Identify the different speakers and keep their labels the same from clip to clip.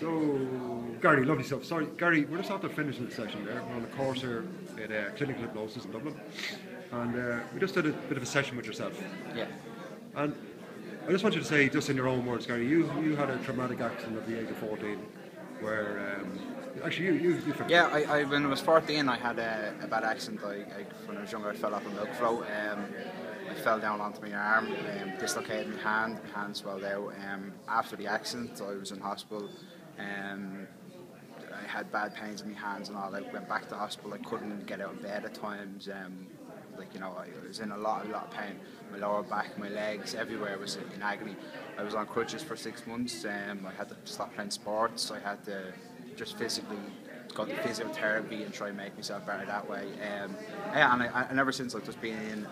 Speaker 1: So, Gary, lovely stuff. Sorry, Gary, we're just after finishing the session there. We're on a course here at Clinical Hypnosis in Dublin. And we just did a bit of a session with yourself.
Speaker 2: Yeah.
Speaker 1: And I just want you to say, just in your own words, Gary, you had a traumatic accident at the age of 14 where, actually you
Speaker 2: Yeah, I when I was 14 I had a bad accident. When I was younger I fell off a milk float. I fell down onto my arm, dislocated my hand, my hand swelled out. After the accident I was in hospital. I had bad pains in my hands and all. I went back to hospital, I couldn't get out of bed at times. I was in a lot of pain. My lower back, my legs, everywhere was in agony. I was on crutches for 6 months. I had to stop playing sports. I had to just physically go to physiotherapy and try and make myself better that way. And ever since I've just been in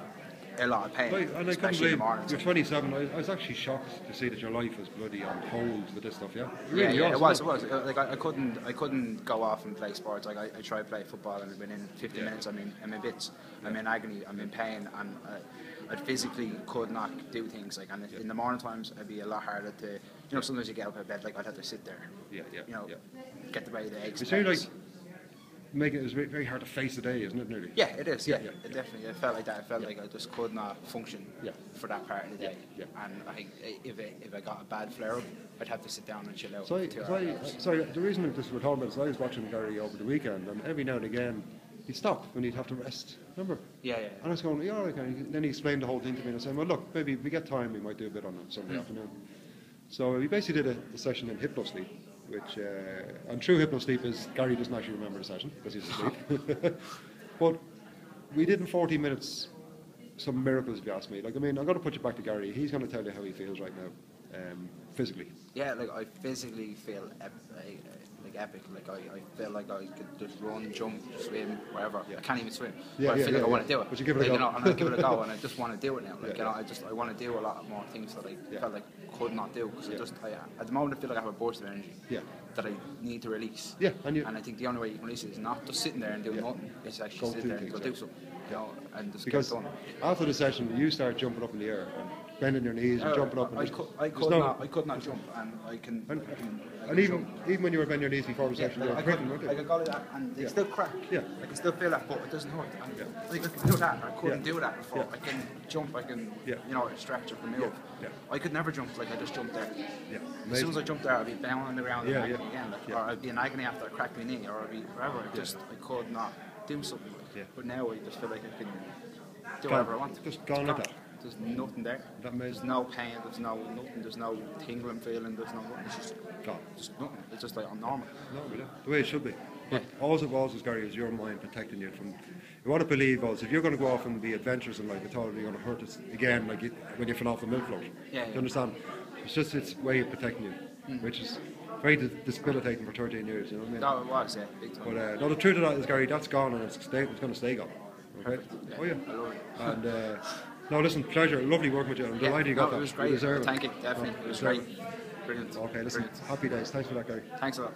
Speaker 2: a lot of pain,
Speaker 1: and I couldn't believe you're 27. I was actually shocked to see that your life was bloody on hold with this stuff. Yeah,
Speaker 2: it was. Like I couldn't go off and play sports. Like I tried to play football, and within 15 minutes, I'm in bits. I'm in agony. I'm in pain, and I physically could not do things. Like, and in the morning times, it'd be a lot harder to. Sometimes you get up out of bed, like I'd have to sit there. Get the way the eggs.
Speaker 1: It seemed like it was very hard to face the day, isn't it? Nearly.
Speaker 2: Yeah, it is. It definitely. It felt like that. It felt like I just could not function for that part of the day. And I think if I got a bad flare up, I'd have to sit down and chill out.
Speaker 1: Sorry, the reason we're talking about is I was watching Gary over the weekend, and every now and again he'd stop when he'd have to rest. Remember?
Speaker 2: Yeah.
Speaker 1: And I was going, yeah, okay. And then he explained the whole thing to me, and I said, well, look, maybe if we get time, we might do a bit on a Sunday afternoon. So we basically did a session in hypnosleep, which, and true hypnosleep is Gary doesn't actually remember the session because he's asleep. But we did in 40 minutes some miracles, if you ask me. Like, I mean, I'm going to put you back to Gary. He's going to tell you how he feels right now, physically.
Speaker 2: Yeah, like I physically feel epic. Like I feel like I could just run, jump, swim, whatever. I can't even swim, but I feel like I want to do it.
Speaker 1: But you give it a go.
Speaker 2: And I give it a go, and I just want to do it now. Like I want to do a lot more things that I felt like could not do because at the moment I feel like I have a burst of energy that I need to release.
Speaker 1: Yeah,
Speaker 2: and I think the only way you can release it is not just sitting there and doing nothing. It's actually sit there and go do something. And just
Speaker 1: because
Speaker 2: get done.
Speaker 1: After the session, you start jumping up in the air and bending your knees and jumping up.
Speaker 2: I could not jump, and I can.
Speaker 1: And even when you were bending your knees before the session,
Speaker 2: I could go like that, and they still crack.
Speaker 1: Yeah,
Speaker 2: I can still feel that, but it doesn't hurt. I can do that. I couldn't do that before. I can jump. I can, stretch. I can move. I could never jump like I just jumped there. As soon as I jumped there, I'd be down on the ground again, or I'd be in agony after I cracked my knee, or I'd be wherever. I could not do something. But now I just feel like I can do whatever I want.
Speaker 1: Just gone like that.
Speaker 2: There's nothing there. There's no pain. There's no nothing. There's no tingling feeling. There's no nothing. It's just
Speaker 1: gone.
Speaker 2: Just nothing. It's just like I'm normal.
Speaker 1: No, the way it should be. But all it was, Gary, is your mind protecting you from. You want to believe also, if you're going to go off and be adventurous in life, it's already going to hurt us again, like when you fell off the milk float. Do you understand? It's just its way of protecting you, which is very debilitating for 13 years. You know what I mean?
Speaker 2: No, it was, big time.
Speaker 1: But no, the truth of that is, Gary, that's gone and it's going to stay gone. Okay? Oh yeah.
Speaker 2: I love it.
Speaker 1: And no, listen, pleasure, lovely working with you. I'm delighted you got that.
Speaker 2: It was great. Thank you, definitely. It was great. Brilliant.
Speaker 1: Okay, listen,
Speaker 2: Brilliant.
Speaker 1: happy days. Thanks for that, Gary.
Speaker 2: Thanks a lot.